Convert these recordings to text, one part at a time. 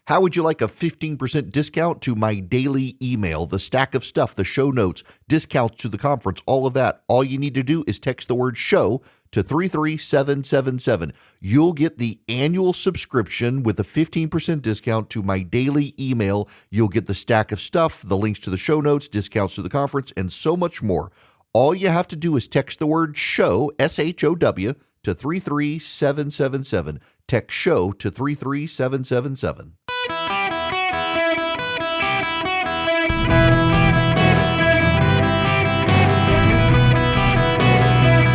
How would you like a 15% discount to my daily email, the stack of stuff, the show notes, discounts to the conference, all of that? All you need to do is text the word show to 33777. You'll get the annual subscription with a 15% discount to my daily email. You'll get the stack of stuff, the links to the show notes, discounts to the conference, and so much more. All you have to do is text the word show, SHOW, to 33777. Text show to 33777.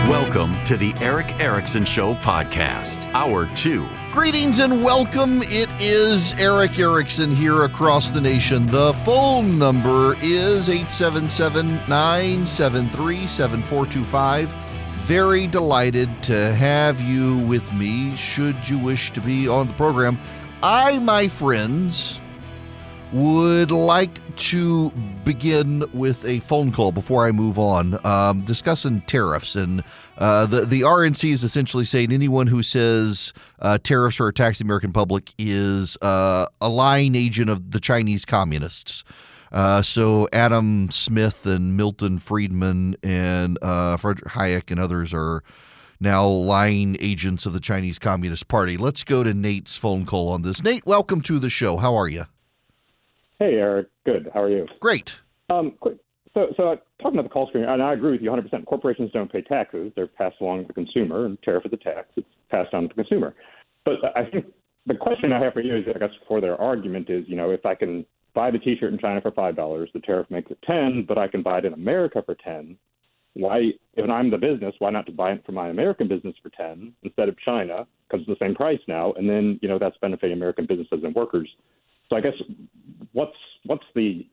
Welcome to the Eric Erickson Show podcast, Hour 2. Greetings and welcome. It is Eric Erickson here across the nation. The phone number is 877-973-7425. Very delighted to have you with me, should you wish to be on the program. I, my friends, would like to begin with a phone call before I move on, discussing tariffs. And the RNC is essentially saying anyone who says tariffs are a tax to the American public is a lying agent of the Chinese communists. So Adam Smith and Milton Friedman and Friedrich Hayek and others are now lying agents of the Chinese Communist Party. Let's go to Nate's phone call on this. Nate, welcome to the show. How are you? Hey, Eric. Good. How are you? Great. Quick. So talking about the call screen, and I agree with you 100%. Corporations don't pay taxes. They're passed along to the consumer, and tariff is a tax. It's passed on to the consumer. But I think the question I have for you is, I guess, for their argument is, if I can buy the T-shirt in China for $5, the tariff makes it $10, but I can buy it in America for $10. Why, if I'm the business, why not to buy it from my American business for $10 instead of China? Because it's the same price now, and then that's benefiting American businesses and workers. So I guess what's the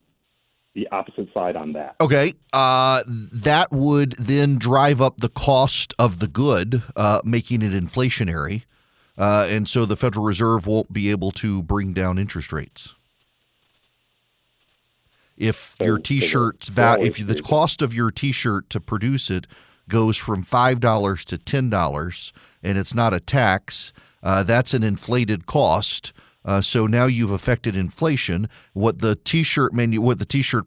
opposite side on that? Okay, that would then drive up the cost of the good, making it inflationary, and so the Federal Reserve won't be able to bring down interest rates. If your T-shirt's the cost of your T-shirt to produce it goes from $5 to $10, and it's not a tax, that's an inflated cost. So now you've affected inflation. What the T-shirt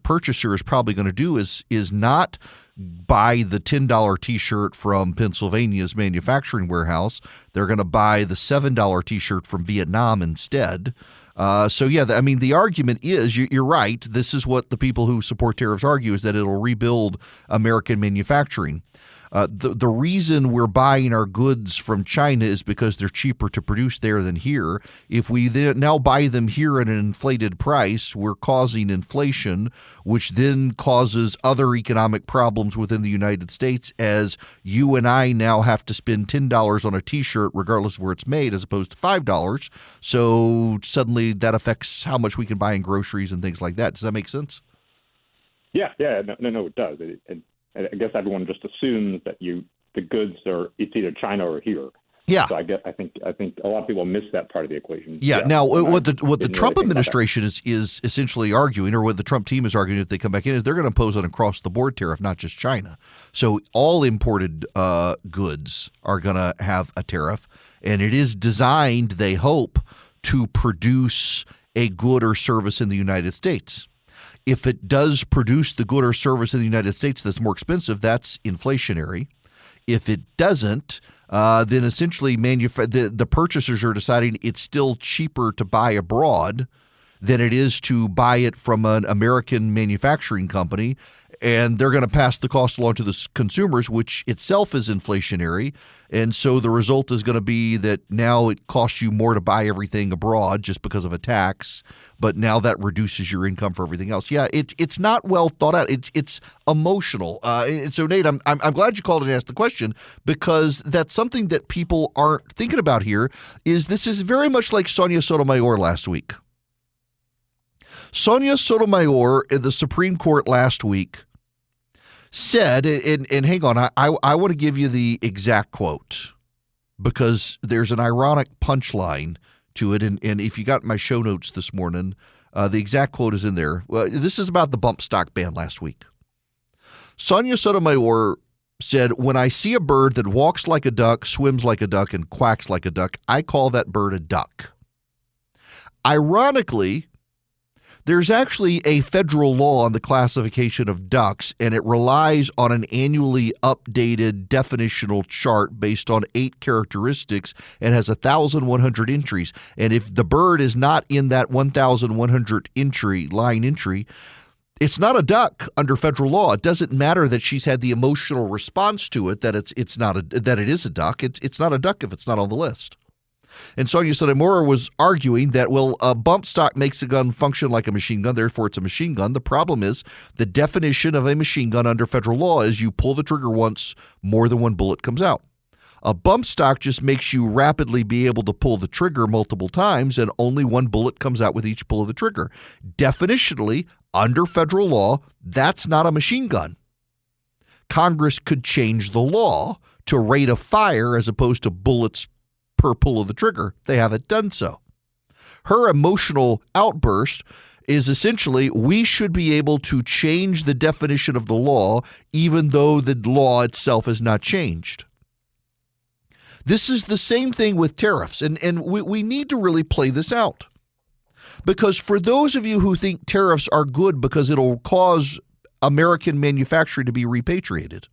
purchaser is probably going to do is not buy the $10 T-shirt from Pennsylvania's manufacturing warehouse. They're going to buy the $7 T-shirt from Vietnam instead. The argument is, you're right. This is what the people who support tariffs argue, is that it'll rebuild American manufacturing. The reason we're buying our goods from China is because they're cheaper to produce there than here. If we now buy them here at an inflated price, we're causing inflation, which then causes other economic problems within the United States, as you and I now have to spend $10 on a T-shirt regardless of where it's made, as opposed to $5. So suddenly that affects how much we can buy in groceries and things like that. Does that make sense? Yeah, no, it does. I guess everyone just assumes that the goods it's either China or here. Yeah. So I think a lot of people miss that part of the equation. Yeah. Now, what the Trump administration is essentially arguing, or what the Trump team is arguing if they come back in, is they're going to impose an across-the-board tariff, not just China. So all imported goods are going to have a tariff, and it is designed, they hope, to produce a good or service in the United States. If it does produce the good or service in the United States that's more expensive, that's inflationary. If it doesn't, then essentially the purchasers are deciding it's still cheaper to buy abroad than it is to buy it from an American manufacturing company, and they're going to pass the cost along to the consumers, which itself is inflationary. And so the result is going to be that now it costs you more to buy everything abroad just because of a tax, but now that reduces your income for everything else. Yeah, it's not well thought out. It's emotional. So Nate, I'm glad you called and asked the question, because that's something that people aren't thinking about here. This is very much like Sonia Sotomayor last week. Sonia Sotomayor in the Supreme Court last week said, and hang on, I want to give you the exact quote, because there's an ironic punchline to it, and if you got my show notes this morning, the exact quote is in there. Well, this is about the bump stock ban last week. Sonia Sotomayor said, "When I see a bird that walks like a duck, swims like a duck, and quacks like a duck, I call that bird a duck. Ironically, there's actually a federal law on the classification of ducks, and it relies on an annually updated definitional chart based on 8 characteristics and has 1,100 entries. And if the bird is not in that 1,100 line entry, it's not a duck under federal law. It doesn't matter that she's had the emotional response to it that that it is a duck. It's not a duck if it's not on the list. And Sonia Sotomayor was arguing that, well, a bump stock makes a gun function like a machine gun, therefore it's a machine gun. The problem is the definition of a machine gun under federal law is you pull the trigger once, more than one bullet comes out. A bump stock just makes you rapidly be able to pull the trigger multiple times, and only one bullet comes out with each pull of the trigger. Definitionally, under federal law, that's not a machine gun. Congress could change the law to rate of fire as opposed to bullets per pull of the trigger. They haven't done so. Her emotional outburst is essentially, we should be able to change the definition of the law even though the law itself is not changed. This is the same thing with tariffs, and we need to really play this out. Because for those of you who think tariffs are good because it'll cause American manufacturing to be repatriated,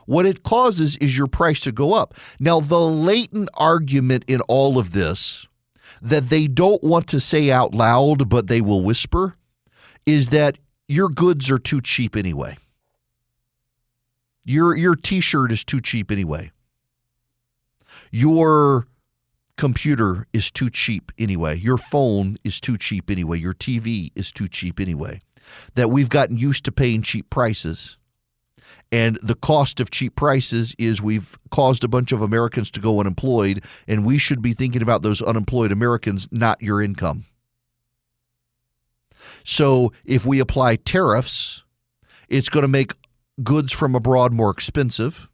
what it causes is your price to go up. Now, the latent argument in all of this that they don't want to say out loud, but they will whisper, is that your goods are too cheap anyway. Your T-shirt is too cheap anyway. Your computer is too cheap anyway. Your phone is too cheap anyway. Your TV is too cheap anyway. That we've gotten used to paying cheap prices. And the cost of cheap prices is we've caused a bunch of Americans to go unemployed, and we should be thinking about those unemployed Americans, not your income. So if we apply tariffs, it's going to make goods from abroad more expensive,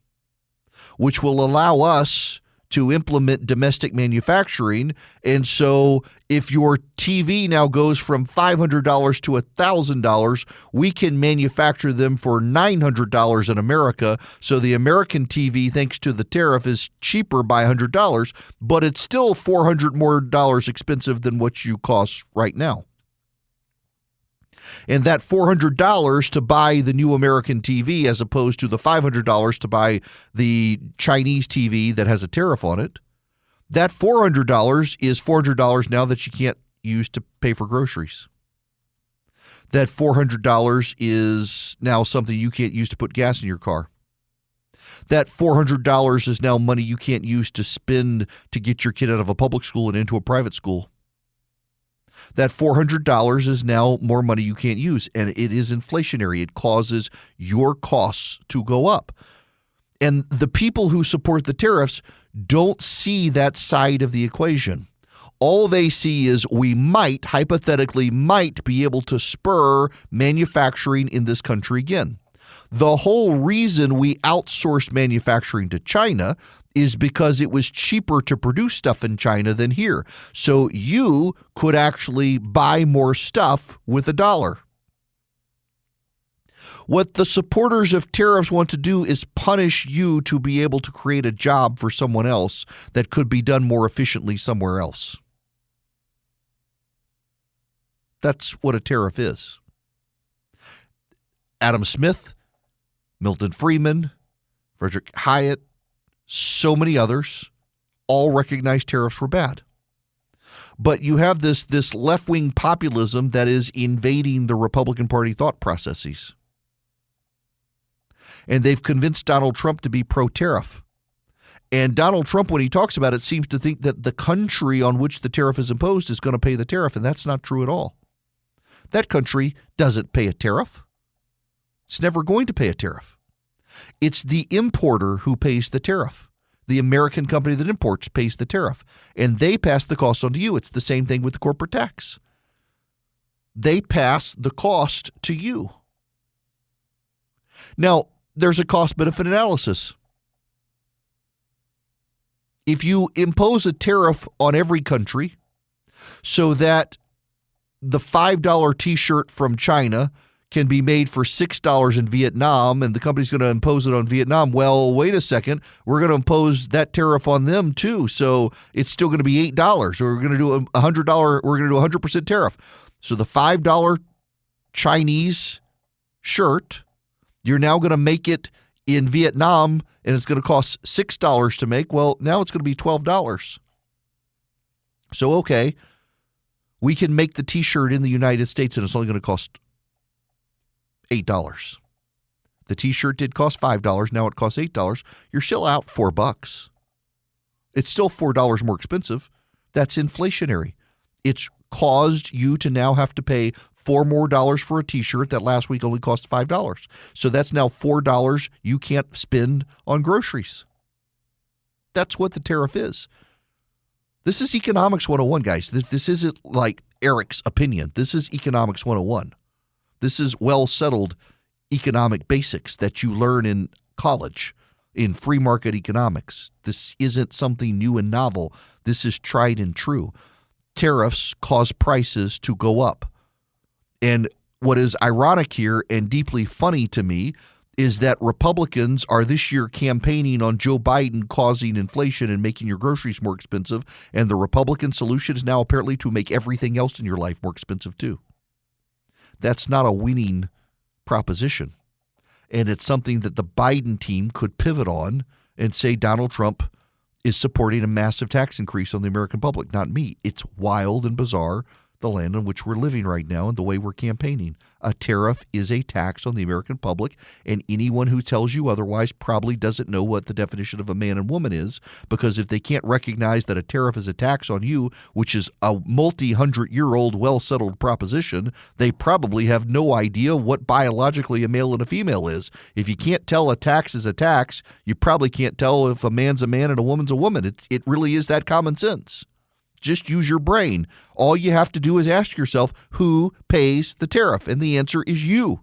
which will allow us to implement domestic manufacturing. And so if your TV now goes from $500 to $1,000, we can manufacture them for $900 in America. So the American TV, thanks to the tariff, is cheaper by $100, but it's still $400 more expensive than what you cost right now. And that $400 to buy the new American TV as opposed to the $500 to buy the Chinese TV that has a tariff on it, that $400 is $400 now that you can't use to pay for groceries. That $400 is now something you can't use to put gas in your car. That $400 is now money you can't use to spend to get your kid out of a public school and into a private school. That $400 is now more money you can't use, and it is inflationary. It causes your costs to go up. And the people who support the tariffs don't see that side of the equation. All they see is we might, hypothetically, be able to spur manufacturing in this country again. The whole reason we outsourced manufacturing to China is because it was cheaper to produce stuff in China than here. So you could actually buy more stuff with $1. What the supporters of tariffs want to do is punish you to be able to create a job for someone else that could be done more efficiently somewhere else. That's what a tariff is. Adam Smith, Milton Friedman, Frederick Hyatt, so many others all recognize tariffs were bad. But you have this left-wing populism that is invading the Republican Party thought processes. And they've convinced Donald Trump to be pro-tariff. And Donald Trump, when he talks about it, seems to think that the country on which the tariff is imposed is going to pay the tariff, and that's not true at all. That country doesn't pay a tariff. It's never going to pay a tariff. It's the importer who pays the tariff. The American company that imports pays the tariff, and they pass the cost on to you. It's the same thing with the corporate tax. They pass the cost to you. Now, there's a cost-benefit analysis. If you impose a tariff on every country so that the $5 T-shirt from China can be made for $6 in Vietnam, and the company's going to impose it on Vietnam. Well, wait a second. We're going to impose that tariff on them too. So it's still going to be $8. Or we're going to do $100. We're going to do 100% tariff. So the $5 Chinese shirt, you're now going to make it in Vietnam, and it's going to cost $6 to make. Well, now it's going to be $12. So, okay, we can make the T-shirt in the United States, and it's only going to cost $8. The T-shirt did cost $5. Now it costs $8. You're still out $4. It's still $4 more expensive. That's inflationary. It's caused you to now have to pay $4 more for a T-shirt that last week only cost $5. So that's now $4 you can't spend on groceries. That's what the tariff is. This is Economics 101, guys. This isn't like Eric's opinion. This is Economics 101. This is well-settled economic basics that you learn in college, in free market economics. This isn't something new and novel. This is tried and true. Tariffs cause prices to go up. And what is ironic here and deeply funny to me is that Republicans are this year campaigning on Joe Biden causing inflation and making your groceries more expensive. And the Republican solution is now apparently to make everything else in your life more expensive too. That's not a winning proposition. And it's something that the Biden team could pivot on and say Donald Trump is supporting a massive tax increase on the American public, not me. It's wild and bizarre, the land in which we're living right now and the way we're campaigning. A tariff is a tax on the American public, and anyone who tells you otherwise probably doesn't know what the definition of a man and woman is, because if they can't recognize that a tariff is a tax on you, which is a multi-hundred-year-old well-settled proposition, they probably have no idea what biologically a male and a female is. If you can't tell a tax is a tax, you probably can't tell if a man's a man and a woman's a woman. It really is that common sense. Just use your brain. All you have to do is ask yourself, who pays the tariff? And the answer is you.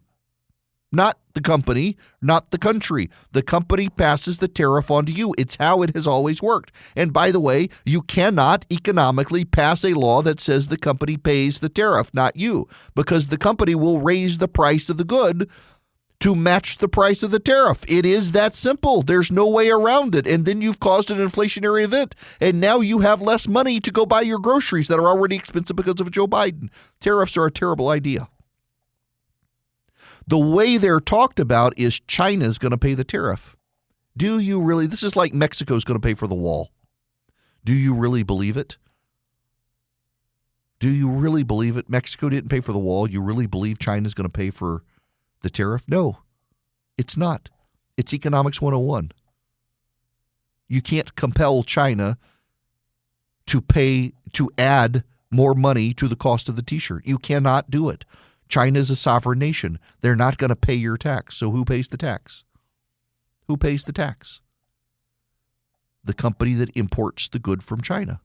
Not the company, not the country. The company passes the tariff on to you. It's how it has always worked. And by the way, you cannot economically pass a law that says the company pays the tariff, not you, because the company will raise the price of the good to match the price of the tariff. It is that simple. There's no way around it. And then you've caused an inflationary event. And now you have less money to go buy your groceries that are already expensive because of Joe Biden. Tariffs are a terrible idea. The way they're talked about is China's going to pay the tariff. Do you really? This is like Mexico's going to pay for the wall. Do you really believe it? Do you really believe it? Mexico didn't pay for the wall. You really believe China's going to pay for the tariff? No, it's not. It's Economics 101. You can't compel China to add more money to the cost of the T-shirt. You cannot do it. China is a sovereign nation. They're not going to pay your tax. So who pays the tax? Who pays the tax? The company that imports the good from China.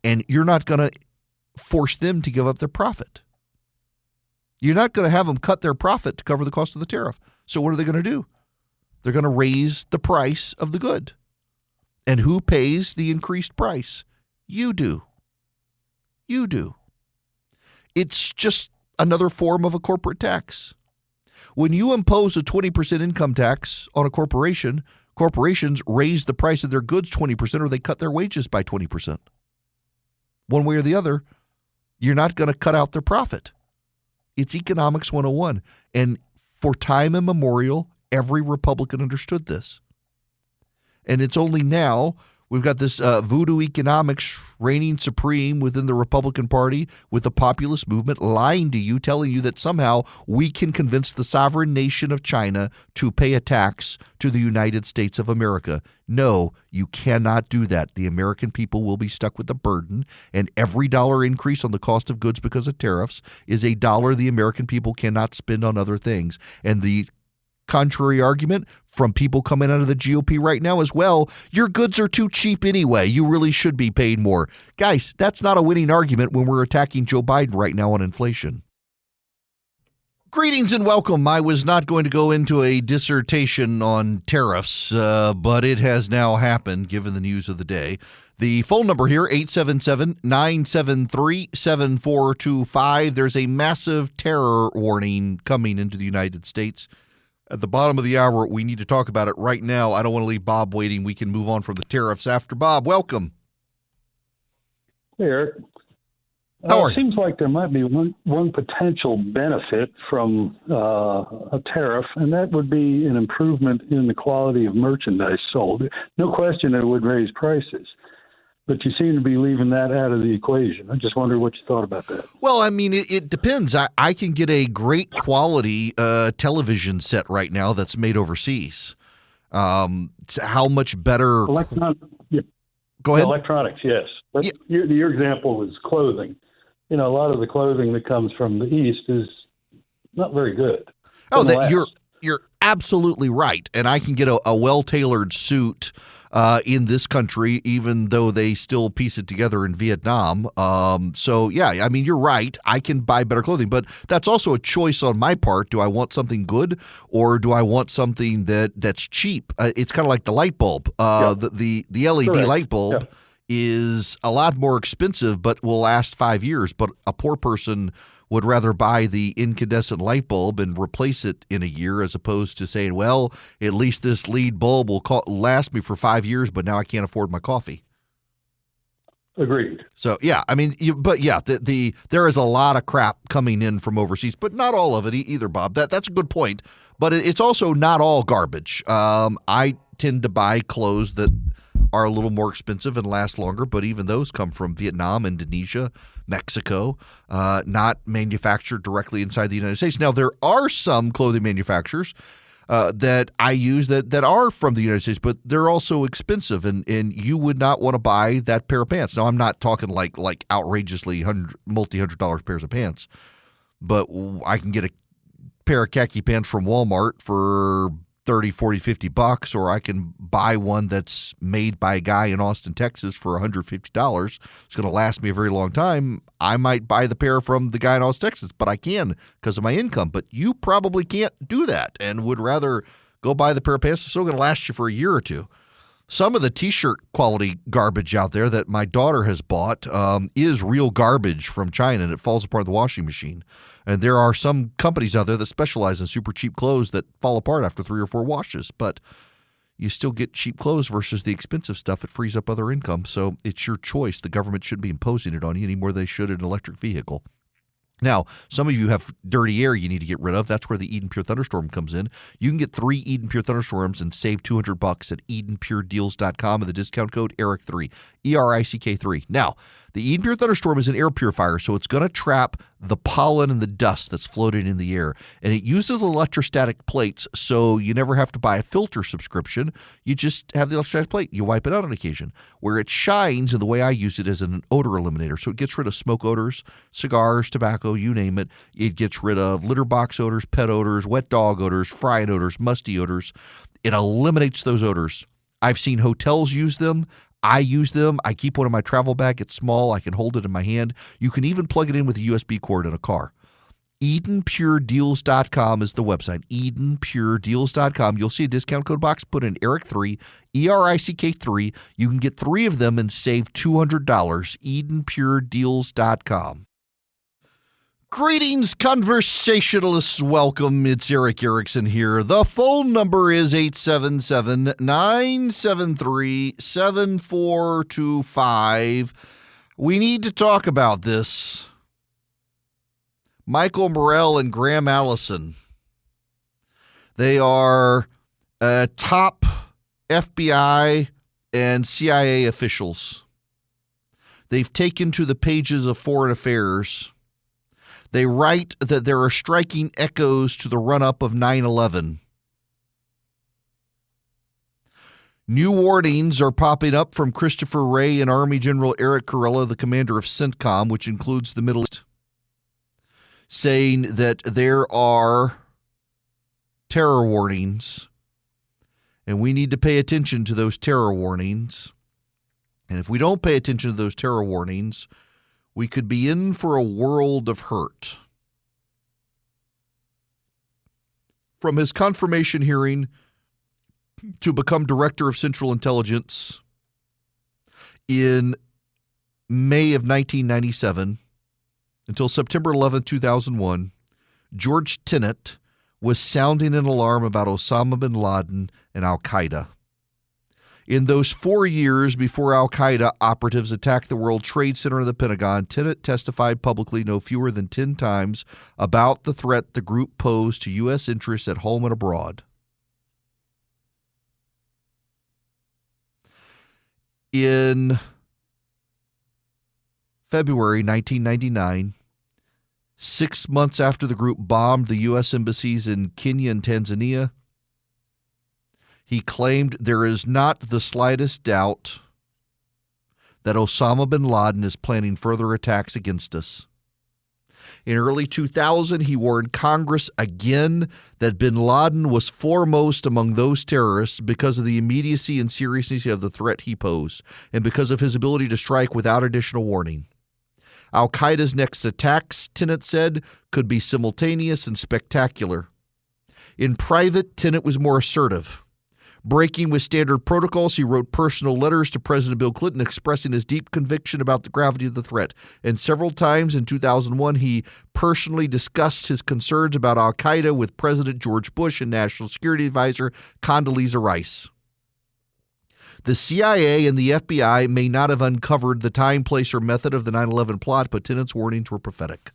And you're not going to force them to give up their profit. You're not going to have them cut their profit to cover the cost of the tariff. So what are they going to do? They're going to raise the price of the good. And who pays the increased price? You do. You do. It's just another form of a corporate tax. When you impose a 20% income tax on a corporation, corporations raise the price of their goods 20% or they cut their wages by 20%. One way or the other, you're not going to cut out their profit. It's Economics 101. And for time immemorial, every Republican understood this. And it's only now we've got this voodoo economics reigning supreme within the Republican Party with the populist movement lying to you, telling you that somehow we can convince the sovereign nation of China to pay a tax to the United States of America. No, you cannot do that. The American people will be stuck with the burden, and every dollar increase on the cost of goods because of tariffs is a dollar the American people cannot spend on other things. And the contrary argument from people coming out of the GOP right now as well, your goods are too cheap anyway. You really should be paid more. Guys, that's not a winning argument when we're attacking Joe Biden right now on inflation. Greetings and welcome. I was not going to go into a dissertation on tariffs, but it has now happened given the news of the day. The phone number here, 877-973-7425. There's a massive terror warning coming into the United States. At the bottom of the hour, we need to talk about it right now. I don't want to leave Bob waiting. We can move on from the tariffs after. Bob, welcome. Hey, Eric. How are it seems like there might be one potential benefit from a tariff, and that would be an improvement in the quality of merchandise sold. No question it would raise prices, but you seem to be leaving that out of the equation. I just wonder what you thought about that. Well, I mean, it depends. I can get a great quality television set right now that's made overseas. How much better? Yeah. Go ahead. Electronics, yes. But your example was clothing. You know, a lot of the clothing that comes from the East is not very good. You're absolutely right. And I can get a well-tailored suit in this country, even though they still piece it together in Vietnam. So, yeah, I mean, you're right. I can buy better clothing, but that's also a choice on my part. Do I want something good or do I want something that's cheap? It's kind of like the light bulb. The LED Correct. light bulb is a lot more expensive, but will last 5 years. But a poor person would rather buy the incandescent light bulb and replace it in a year as opposed to saying, well, at least this lead bulb will last me for 5 years, but now I can't afford my coffee. Agreed. So, yeah, I mean, there is a lot of crap coming in from overseas, but not all of it either, Bob. That's a good point, but it's also not all garbage. I tend to buy clothes that are a little more expensive and last longer, but even those come from Vietnam, Indonesia, Mexico, not manufactured directly inside the United States. Now, there are some clothing manufacturers that I use that are from the United States, but they're also expensive, and you would not want to buy that pair of pants. Now, I'm not talking like outrageously multi-$100 pairs of pants, but I can get a pair of khaki pants from Walmart for $30, $40, $50, or I can buy one that's made by a guy in Austin, Texas for $150. It's going to last me a very long time. I might buy the pair from the guy in Austin, Texas, but I can because of my income. But you probably can't do that and would rather go buy the pair of pants that's still going to last you for a year or two. Some of the T-shirt quality garbage out there that my daughter has bought is real garbage from China, and it falls apart in the washing machine. And there are some companies out there that specialize in super cheap clothes that fall apart after 3 or 4 washes. But you still get cheap clothes versus the expensive stuff. It frees up other income. So it's your choice. The government shouldn't be imposing it on you any more than they should an electric vehicle. Now, some of you have dirty air you need to get rid of. That's where the Eden Pure Thunderstorm comes in. You can get 3 Eden Pure Thunderstorms and save $200 at EdenPureDeals.com with the discount code ERIC3, ERICK3. Now, the Eden Pure Thunderstorm is an air purifier, so it's going to trap the pollen and the dust that's floating in the air. And it uses electrostatic plates, so you never have to buy a filter subscription. You just have the electrostatic plate. You wipe it out on occasion. Where it shines, and the way I use it, is an odor eliminator. So it gets rid of smoke odors, cigars, tobacco, you name it. It gets rid of litter box odors, pet odors, wet dog odors, frying odors, musty odors. It eliminates those odors. I've seen hotels use them. I use them. I keep one in my travel bag. It's small. I can hold it in my hand. You can even plug it in with a USB cord in a car. EdenPureDeals.com is the website. EdenPureDeals.com. You'll see a discount code box. Put in ERIC3, ERICK3. You can get 3 of them and save $200. EdenPureDeals.com. Greetings, conversationalists. Welcome. It's Eric Erickson here. The phone number is 877-973-7425. We need to talk about this. Michael Morrell and Graham Allison. They are top FBI and CIA officials. They've taken to the pages of Foreign Affairs. They write that there are striking echoes to the run-up of 9/11. New warnings are popping up from Christopher Wray and Army General Eric Kurilla, the commander of CENTCOM, which includes the Middle East, saying that there are terror warnings, and we need to pay attention to those terror warnings. And if we don't pay attention to those terror warnings, we could be in for a world of hurt. from his confirmation hearing to become Director of Central Intelligence in May of 1997 until September 11, 2001, George Tenet was sounding an alarm about Osama bin Laden and al-Qaeda. In those 4 years before al-Qaeda operatives attacked the World Trade Center and the Pentagon, Tenet testified publicly no fewer than 10 times about the threat the group posed to U.S. interests at home and abroad. In February 1999, 6 months after the group bombed the U.S. embassies in Kenya and Tanzania, he claimed there is not the slightest doubt that Osama bin Laden is planning further attacks against us. In early 2000, he warned Congress again that bin Laden was foremost among those terrorists because of the immediacy and seriousness of the threat he posed, and because of his ability to strike without additional warning. Al-Qaeda's next attacks, Tenet said, could be simultaneous and spectacular. In private, Tenet was more assertive. Breaking with standard protocols, he wrote personal letters to President Bill Clinton expressing his deep conviction about the gravity of the threat. And several times in 2001, he personally discussed his concerns about al-Qaeda with President George Bush and National Security Advisor Condoleezza Rice. The CIA and the FBI may not have uncovered the time, place, or method of the 9/11 plot, but Tenet's warnings were prophetic.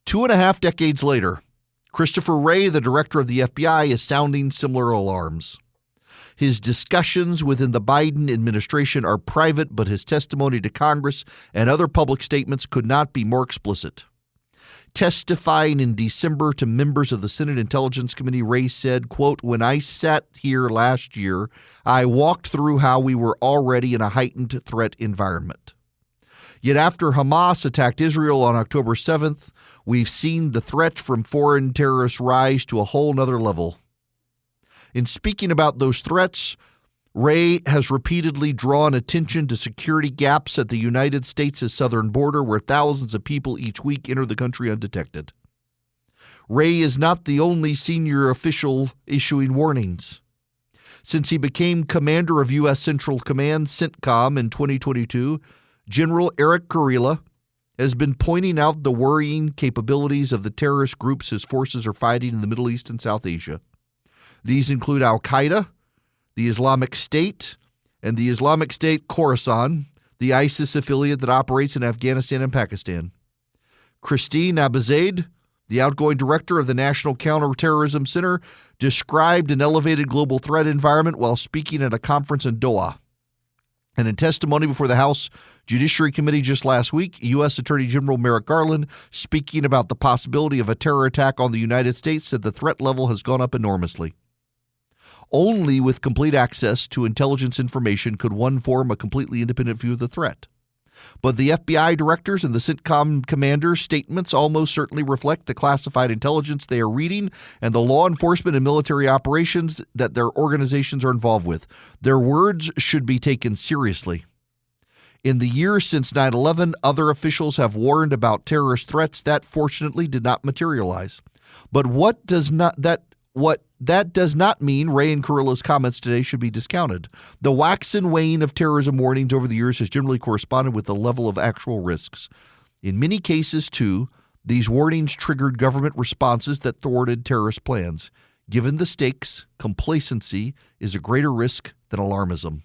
2.5 decades later, Christopher Wray, the director of the FBI, is sounding similar alarms. His discussions within the Biden administration are private, but his testimony to Congress and other public statements could not be more explicit. Testifying in December to members of the Senate Intelligence Committee, Wray said, quote, "When I sat here last year, I walked through how we were already in a heightened threat environment. Yet after Hamas attacked Israel on October 7th, we've seen the threat from foreign terrorists rise to a whole nother level." In speaking about those threats, Wray has repeatedly drawn attention to security gaps at the United States' southern border, where thousands of people each week enter the country undetected. Wray is not the only senior official issuing warnings. Since he became commander of U.S. Central Command, CENTCOM, in 2022, General Eric Kurilla has been pointing out the worrying capabilities of the terrorist groups his forces are fighting in the Middle East and South Asia. These include al-Qaeda, the Islamic State, and the Islamic State Khorasan, the ISIS affiliate that operates in Afghanistan and Pakistan. Christine Abizaid, the outgoing director of the National Counterterrorism Center, described an elevated global threat environment while speaking at a conference in Doha. And in testimony before the House Judiciary Committee just last week, U.S. Attorney General Merrick Garland, speaking about the possibility of a terror attack on the United States, said the threat level has gone up enormously. Only with complete access to intelligence information could one form a completely independent view of the threat. But the FBI directors and the CENTCOM commanders' statements almost certainly reflect the classified intelligence they are reading and the law enforcement and military operations that their organizations are involved with. Their words should be taken seriously. In the years since 9/11, other officials have warned about terrorist threats that fortunately did not materialize. But that does not mean Wray and Kurilla's comments today should be discounted. The wax and wane of terrorism warnings over the years has generally corresponded with the level of actual risks. In many cases, too, these warnings triggered government responses that thwarted terrorist plans. Given the stakes, complacency is a greater risk than alarmism.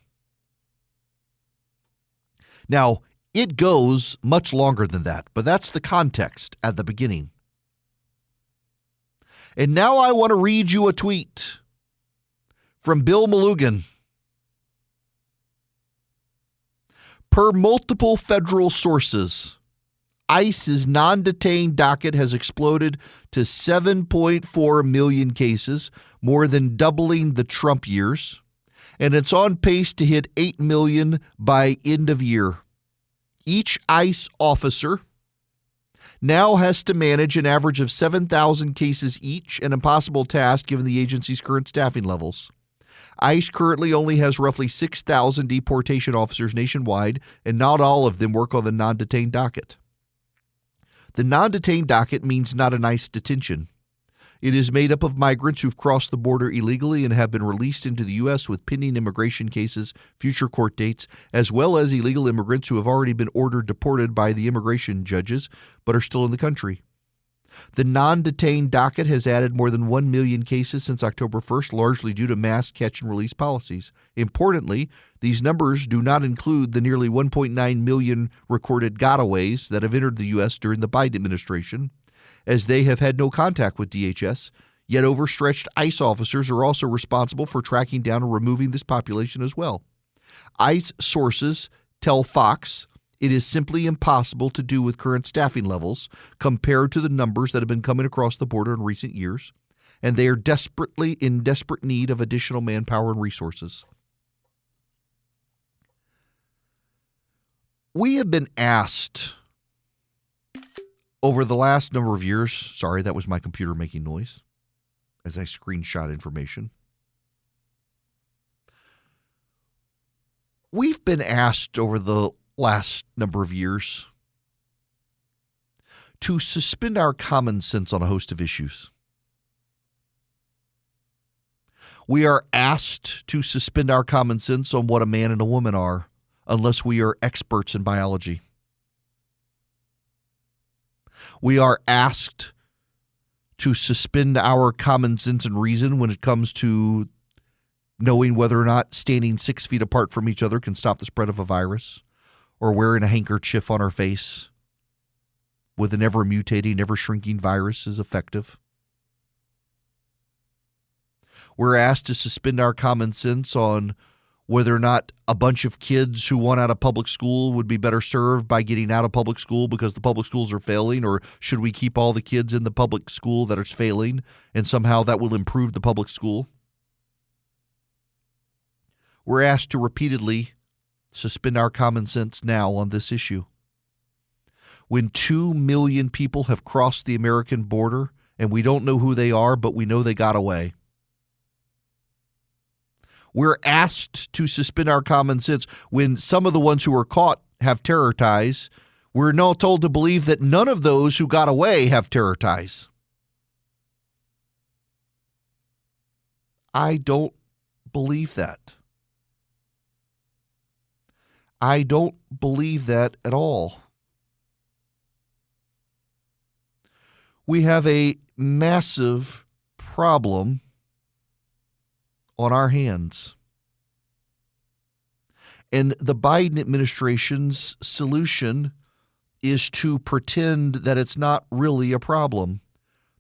Now, it goes much longer than that, but that's the context at the beginning. And now I want to read you a tweet from Bill Malugin. Per multiple federal sources, ICE's non-detained docket has exploded to 7.4 million cases, more than doubling the Trump years, and it's on pace to hit 8 million by end of year. Each ICE officer now has to manage an average of 7,000 cases each, an impossible task given the agency's current staffing levels. ICE currently only has roughly 6,000 deportation officers nationwide, and not all of them work on the non-detained docket. The non-detained docket means not an ICE detention. It is made up of migrants who've crossed the border illegally and have been released into the U.S. with pending immigration cases, future court dates, as well as illegal immigrants who have already been ordered deported by the immigration judges but are still in the country. The non-detained docket has added more than 1 million cases since October 1st, largely due to mass catch-and-release policies. Importantly, these numbers do not include the nearly 1.9 million recorded gotaways that have entered the U.S. during the Biden administration, as they have had no contact with DHS, yet overstretched ICE officers are also responsible for tracking down and removing this population as well. ICE sources tell Fox it is simply impossible to do with current staffing levels compared to the numbers that have been coming across the border in recent years, and they are in desperate need of additional manpower and resources. We have been asked over the last number of years, sorry, that was my computer making noise as I screenshot information. We've been asked over the last number of years to suspend our common sense on a host of issues. We are asked to suspend our common sense on what a man and a woman are, unless we are experts in biology. We are asked to suspend our common sense and reason when it comes to knowing whether or not standing 6 feet apart from each other can stop the spread of a virus, or wearing a handkerchief on our face with an ever-mutating, ever-shrinking virus is effective. We're asked to suspend our common sense on whether or not a bunch of kids who want out of public school would be better served by getting out of public school because the public schools are failing, or should we keep all the kids in the public school that is failing and somehow that will improve the public school? We're asked to repeatedly suspend our common sense now on this issue. When 2 million people have crossed the American border and we don't know who they are, but we know they got away. We're asked to suspend our common sense when some of the ones who are caught have terror ties. We're now told to believe that none of those who got away have terror ties. I don't believe that. I don't believe that at all. We have a massive problem on our hands. And the Biden administration's solution is to pretend that it's not really a problem.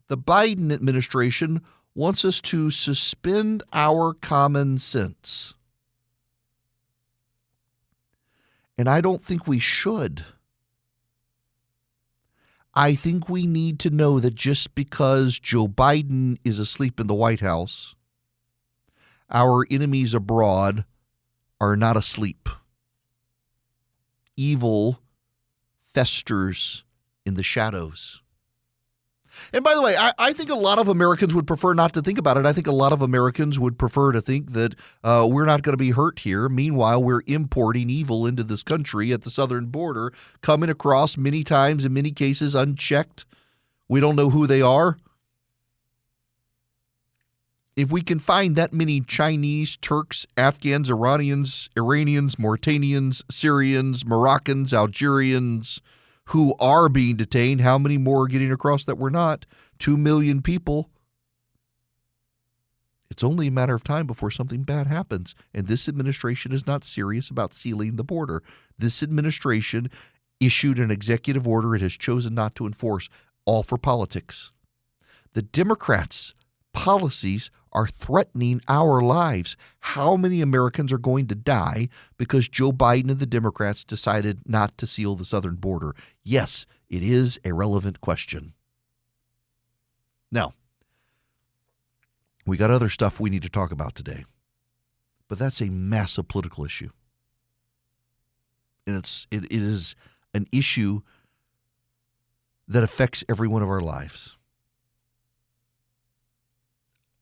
The Biden administration wants us to suspend our common sense. And I don't think we should. I think we need to know that just because Joe Biden is asleep in the White House, our enemies abroad are not asleep. Evil festers in the shadows. And by the way, I think a lot of Americans would prefer not to think about it. I think a lot of Americans would prefer to think that we're not going to be hurt here. Meanwhile, we're importing evil into this country at the southern border, coming across many times, in many cases, unchecked. We don't know who they are. If we can find that many Chinese, Turks, Afghans, Iranians, Mauritanians, Syrians, Moroccans, Algerians, who are being detained, how many more are getting across that we're not? 2 million people. It's only a matter of time before something bad happens. And this administration is not serious about sealing the border. This administration issued an executive order it has chosen not to enforce, all for politics. The Democrats' policies are threatening our lives. How many Americans are going to die because Joe Biden and the Democrats decided not to seal the southern border? Yes, it is a relevant question. Now, we got other stuff we need to talk about today, but that's a massive political issue. And it is an issue that affects every one of our lives.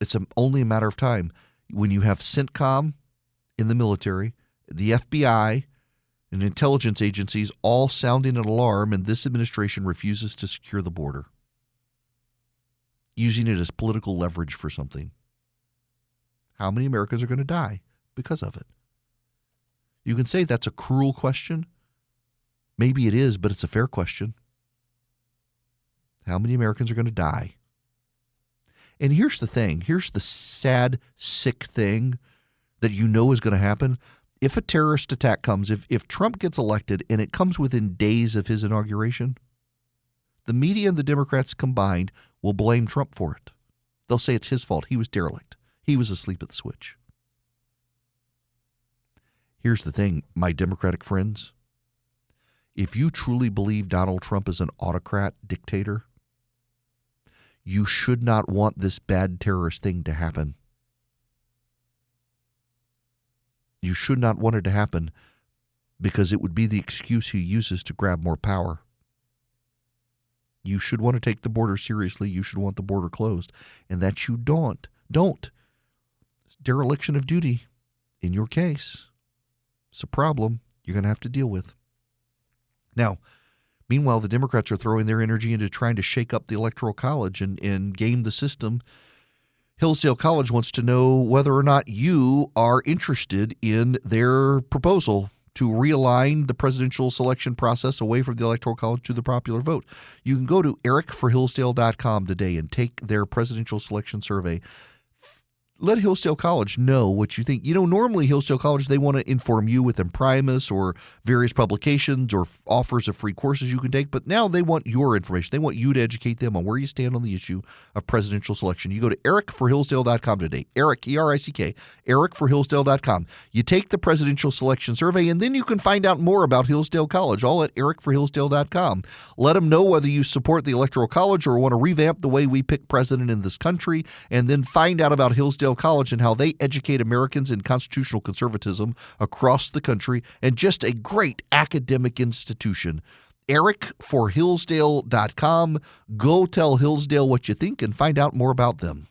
It's only a matter of time when you have CENTCOM in the military, the FBI, and intelligence agencies all sounding an alarm, and this administration refuses to secure the border. using it as political leverage for something. How many Americans are going to die because of it? You can say that's a cruel question. Maybe it is, but it's a fair question. How many Americans are going to die? And here's the thing. Here's the sad, sick thing that you know is going to happen. If a terrorist attack comes, if Trump gets elected and it comes within days of his inauguration, the media and the Democrats combined will blame Trump for it. They'll say it's his fault. He was derelict. He was asleep at the switch. Here's the thing, my Democratic friends. If you truly believe Donald Trump is an autocrat dictator, you should not want this bad terrorist thing to happen. You should not want it to happen because it would be the excuse he uses to grab more power. You should want to take the border seriously. You should want the border closed. And that you don't. Dereliction of duty, in your case, it's a problem you're going to have to deal with. Now, meanwhile, the Democrats are throwing their energy into trying to shake up the Electoral College and game the system. Hillsdale College wants to know whether or not you are interested in their proposal to realign the presidential selection process away from the Electoral College to the popular vote. You can go to ericforhillsdale.com today and take their presidential selection survey. Let Hillsdale College know what you think. You know, normally Hillsdale College, they want to inform you with imprimis or various publications or offers of free courses you can take, but now they want your information. They want you to educate them on where you stand on the issue of presidential selection. You go to ericforhillsdale.com today. Eric, E-R-I-C-K, ericforhillsdale.com. You take the presidential selection survey, and then you can find out more about Hillsdale College, all at ericforhillsdale.com. Let them know whether you support the Electoral College or want to revamp the way we pick president in this country, and then find out about Hillsdale College and how they educate Americans in constitutional conservatism across the country, and just a great academic institution. ericforhillsdale.com. Go tell Hillsdale what you think and find out more about them.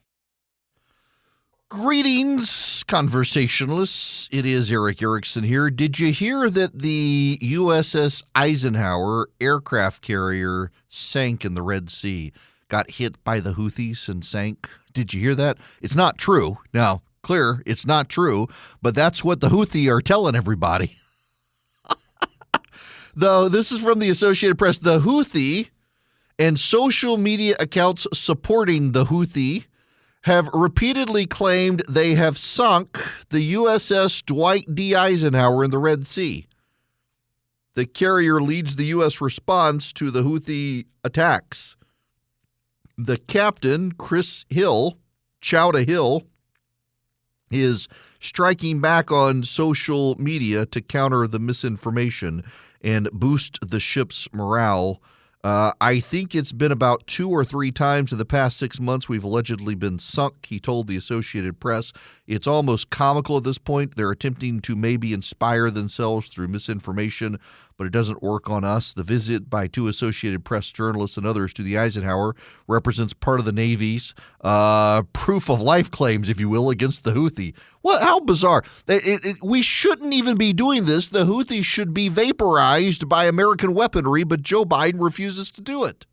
Greetings, conversationalists. It is Eric Erickson here. Did you hear that the USS Eisenhower aircraft carrier sank in the Red Sea? Got hit by the Houthis and sank? Did you hear that? It's not true. Now, clear, it's not true, but that's what the Houthi are telling everybody. Though this is from the Associated Press. The Houthi and social media accounts supporting the Houthi have repeatedly claimed they have sunk the USS Dwight D. Eisenhower in the Red Sea. The carrier leads the U.S. response to the Houthi attacks. The captain, Chowda Hill, is striking back on social media to counter the misinformation and boost the ship's morale. I think it's been about 2 or 3 times in the past 6 months we've allegedly been sunk, he told the Associated Press. It's almost comical at this point. They're attempting to maybe inspire themselves through misinformation, but it doesn't work on us. The visit by 2 Associated Press journalists and others to the Eisenhower represents part of the Navy's proof of life claims, if you will, against the Houthi. Well, how bizarre. We shouldn't even be doing this. The Houthis should be vaporized by American weaponry, but Joe Biden refuses to do it.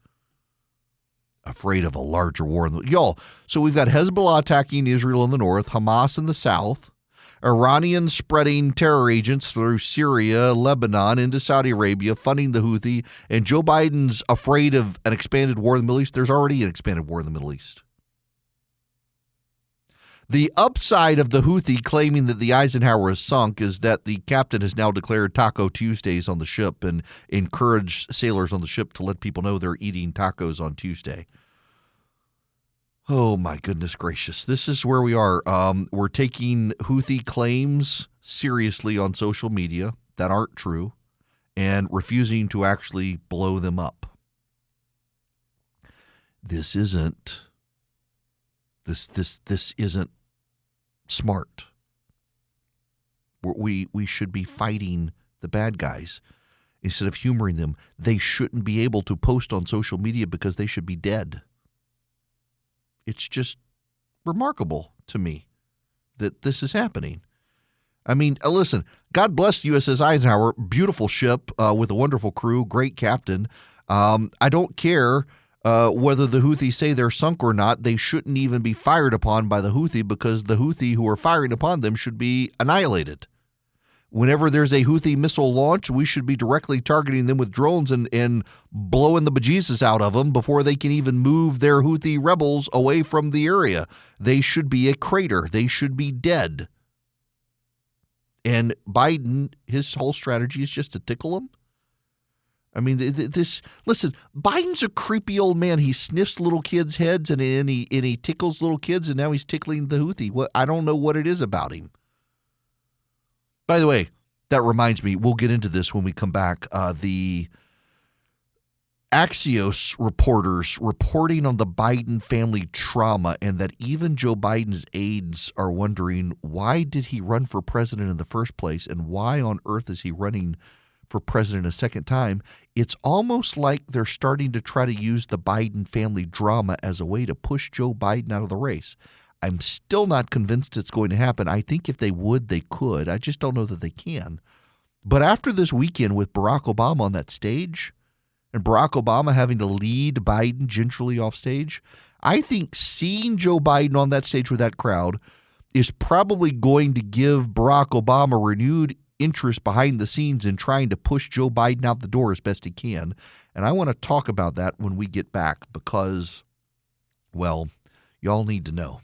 Afraid of a larger war. Y'all, so we've got Hezbollah attacking Israel in the north, Hamas in the south, Iranians spreading terror agents through Syria, Lebanon, into Saudi Arabia, funding the Houthi, and Joe Biden's afraid of an expanded war in the Middle East. There's already an expanded war in the Middle East. The upside of the Houthi claiming that the Eisenhower is sunk is that the captain has now declared Taco Tuesdays on the ship and encouraged sailors on the ship to let people know they're eating tacos on Tuesday. Oh, my goodness gracious. This is where we are. We're taking Houthi claims seriously on social media that aren't true and refusing to actually blow them up. This isn't smart. We should be fighting the bad guys instead of humoring them. They shouldn't be able to post on social media because they should be dead. It's just remarkable to me that this is happening. I mean, listen, God bless USS Eisenhower, beautiful ship with a wonderful crew, great captain. I don't care whether the Houthis say they're sunk or not, they shouldn't even be fired upon by the Houthi because the Houthi who are firing upon them should be annihilated. Whenever there's a Houthi missile launch, we should be directly targeting them with drones and blowing the bejesus out of them before they can even move their Houthi rebels away from the area. They should be a crater. They should be dead. And Biden, his whole strategy is just to tickle them. I mean, listen, Biden's a creepy old man. He sniffs little kids' heads and he tickles little kids, and now he's tickling the Houthi. I don't know what it is about him. By the way, that reminds me, we'll get into this when we come back. The Axios reporters reporting on the Biden family trauma, and that even Joe Biden's aides are wondering, why did he run for president in the first place, and why on earth is he running for president a second time? It's almost like they're starting to try to use the Biden family drama as a way to push Joe Biden out of the race. I'm still not convinced it's going to happen. I think if they would, they could. I just don't know that they can. But after this weekend with Barack Obama on that stage, and Barack Obama having to lead Biden gingerly off stage, I think seeing Joe Biden on that stage with that crowd is probably going to give Barack Obama renewed interest behind the scenes in trying to push Joe Biden out the door as best he can. And I want to talk about that when we get back because, well, y'all need to know.